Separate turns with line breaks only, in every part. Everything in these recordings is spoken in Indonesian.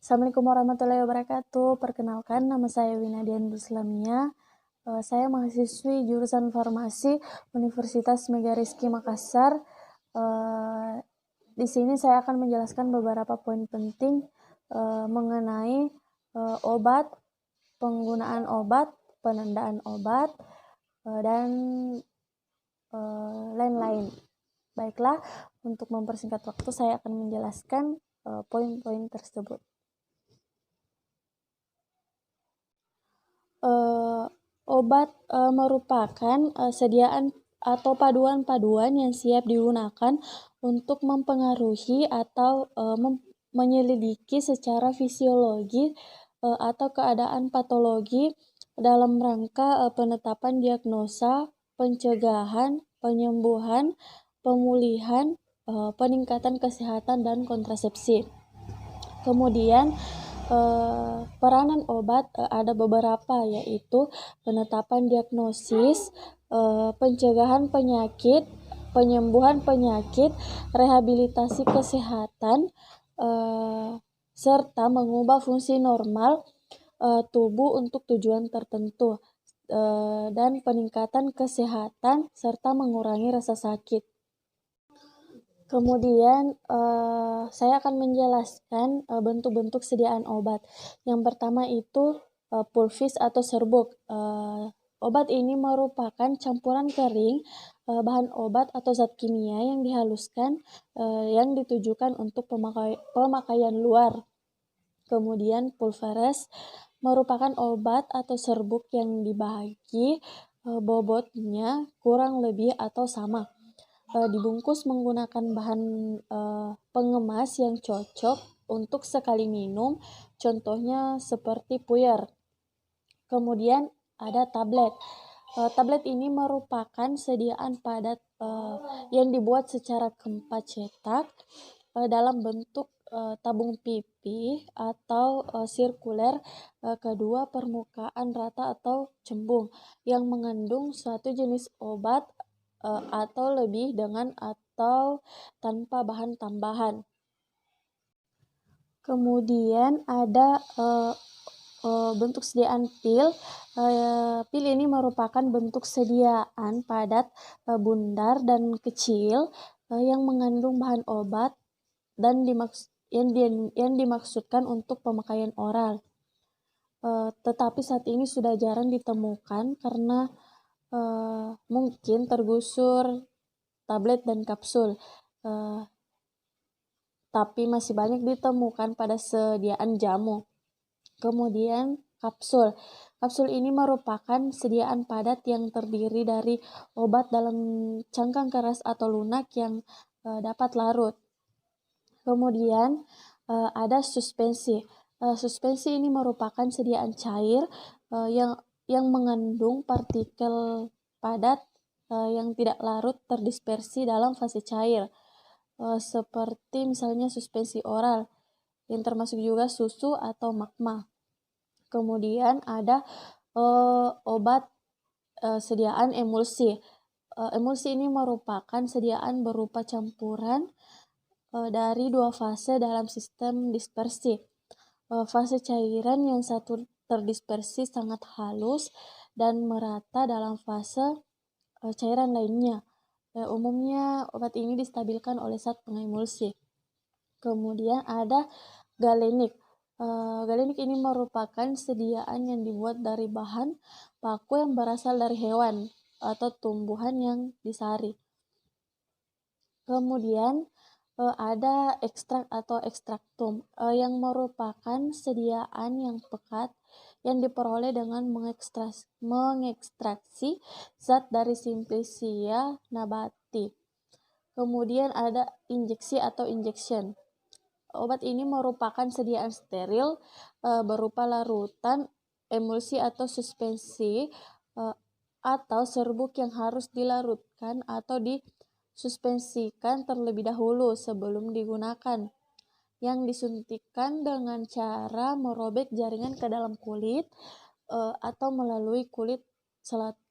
Assalamualaikum warahmatullahi wabarakatuh. Perkenalkan, nama saya Winadian Buslamia. Saya mahasiswi jurusan Farmasi Universitas Megarizky Makassar. Di sini saya akan menjelaskan beberapa poin penting mengenai obat, penggunaan obat, penandaan obat, dan lain-lain. Baiklah, untuk mempersingkat waktu saya akan menjelaskan poin-poin tersebut. Obat merupakan sediaan atau paduan-paduan yang siap digunakan untuk mempengaruhi atau menyelidiki secara fisiologi atau keadaan patologi dalam rangka penetapan diagnosa, pencegahan, penyembuhan, pemulihan, peningkatan kesehatan dan kontrasepsi. Kemudian peranan obat ada beberapa, yaitu penetapan diagnosis, pencegahan penyakit, penyembuhan penyakit, rehabilitasi kesehatan, serta mengubah fungsi normal tubuh untuk tujuan tertentu, dan peningkatan kesehatan serta mengurangi rasa sakit. Kemudian saya akan menjelaskan bentuk-bentuk sediaan obat. Yang pertama itu pulvis atau serbuk. Obat ini merupakan campuran kering bahan obat atau zat kimia yang dihaluskan yang ditujukan untuk pemakaian luar. Kemudian pulveres merupakan obat atau serbuk yang dibagi bobotnya kurang lebih atau sama. Dibungkus menggunakan bahan pengemas yang cocok untuk sekali minum, contohnya seperti puyer. Kemudian ada tablet. Tablet ini merupakan sediaan padat yang dibuat secara keempat cetak dalam bentuk tabung pipih atau sirkuler kedua permukaan rata atau cembung yang mengandung suatu jenis obat atau lebih dengan atau tanpa bahan tambahan. Kemudian ada bentuk sediaan pil. Pil ini merupakan bentuk sediaan padat, bundar dan kecil yang mengandung bahan obat dan yang dimaksudkan untuk pemakaian oral. Tetapi saat ini sudah jarang ditemukan karena mungkin tergusur tablet dan kapsul, tapi masih banyak ditemukan pada sediaan jamu. Kemudian kapsul. Kapsul ini merupakan sediaan padat yang terdiri dari obat dalam cangkang keras atau lunak yang dapat larut. Kemudian ada suspensi. Suspensi ini merupakan sediaan cair yang mengandung partikel padat yang tidak larut terdispersi dalam fase cair, seperti misalnya suspensi oral yang termasuk juga susu atau magma. Kemudian ada obat sediaan emulsi. Emulsi ini merupakan sediaan berupa campuran dari dua fase dalam sistem dispersi. Fase cairan yang satu terdispersi sangat halus dan merata dalam fase cairan lainnya. Umumnya obat ini distabilkan oleh zat pengemulsi. Kemudian ada galenik. Galenik ini merupakan sediaan yang dibuat dari bahan baku yang berasal dari hewan atau tumbuhan yang disari. Kemudian ada ekstrak atau ekstraktum yang merupakan sediaan yang pekat yang diperoleh dengan mengekstraksi zat dari Simplicia nabati. Kemudian ada injeksi atau injection. Obat ini merupakan sediaan steril berupa larutan, emulsi atau suspensi atau serbuk yang harus dilarutkan atau disuspensikan terlebih dahulu sebelum digunakan, yang disuntikkan dengan cara merobek jaringan ke dalam kulit atau melalui kulit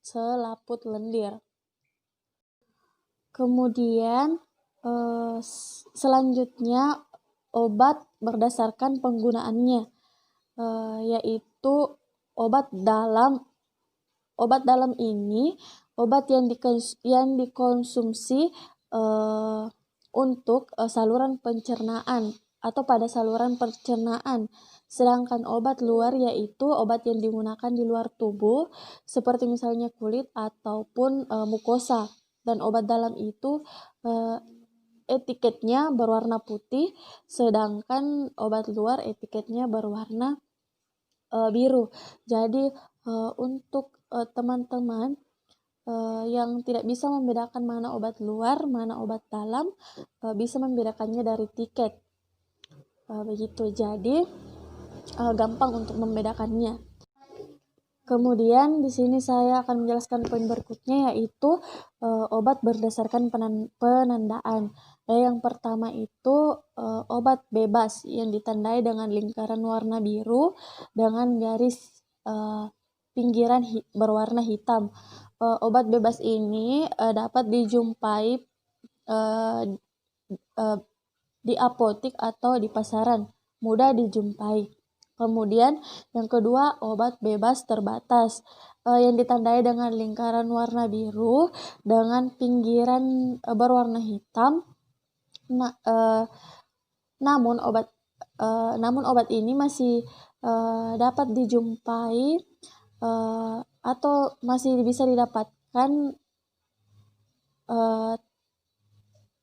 selaput lendir. Kemudian selanjutnya obat berdasarkan penggunaannya, yaitu obat dalam. Obat dalam ini obat yang dikonsumsi untuk saluran pencernaan atau pada saluran pencernaan. Sedangkan obat luar yaitu obat yang digunakan di luar tubuh seperti misalnya kulit ataupun mukosa. Dan obat dalam itu etiketnya berwarna putih, sedangkan obat luar etiketnya berwarna biru. Jadi untuk teman-teman yang tidak bisa membedakan mana obat luar, mana obat dalam, bisa membedakannya dari tiket. Begitu, jadi gampang untuk membedakannya. Kemudian di sini saya akan menjelaskan poin berikutnya, yaitu obat berdasarkan penandaan. Yang pertama itu obat bebas yang ditandai dengan lingkaran warna biru dengan garis pinggiran berwarna hitam. Obat bebas ini dapat dijumpai di apotik atau di pasaran, mudah dijumpai. Kemudian yang kedua, obat bebas terbatas yang ditandai dengan lingkaran warna biru dengan pinggiran berwarna hitam. Namun obat ini masih dapat dijumpai atau masih bisa didapatkan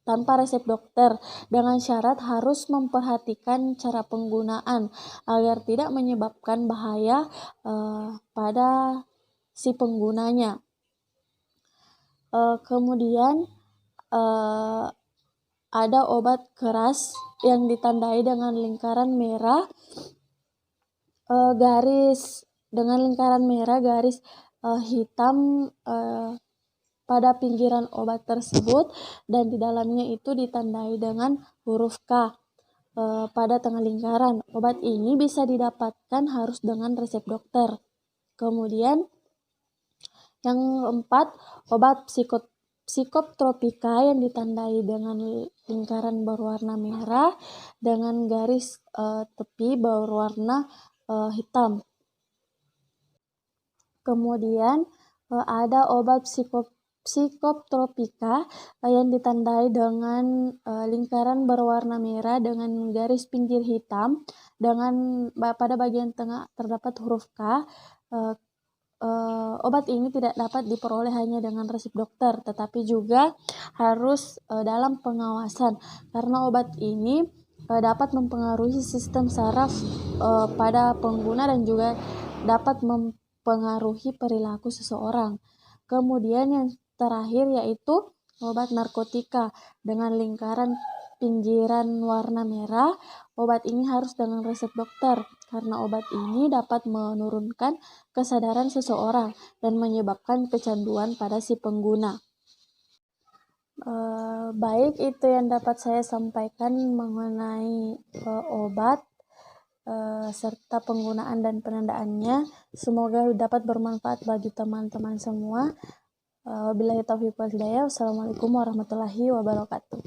tanpa resep dokter, dengan syarat harus memperhatikan cara penggunaan agar tidak menyebabkan bahaya pada si penggunanya. Kemudian ada obat keras yang ditandai dengan lingkaran merah garis hitam pada pinggiran obat tersebut, dan di dalamnya itu ditandai dengan huruf K pada tengah lingkaran. Obat ini bisa didapatkan harus dengan resep dokter. Kemudian yang keempat, obat psikotropika yang ditandai dengan lingkaran berwarna merah dengan garis tepi berwarna hitam. Kemudian ada obat psikotropika yang ditandai dengan lingkaran berwarna merah dengan garis pinggir hitam, dengan pada bagian tengah terdapat huruf K. Obat ini tidak dapat diperoleh hanya dengan resep dokter, tetapi juga harus dalam pengawasan, karena obat ini dapat mempengaruhi sistem saraf pada pengguna dan juga dapat mempengaruhi perilaku seseorang. Kemudian yang terakhir yaitu obat narkotika dengan lingkaran pinggiran warna merah. Obat ini harus dengan resep dokter, karena obat ini dapat menurunkan kesadaran seseorang dan menyebabkan kecanduan pada si pengguna. Baik, itu yang dapat saya sampaikan mengenai obat serta penggunaan dan penandaannya. Semoga dapat bermanfaat bagi teman-teman semua. Wabillahi taufiq wal hidayah. Wassalamualaikum warahmatullahi wabarakatuh.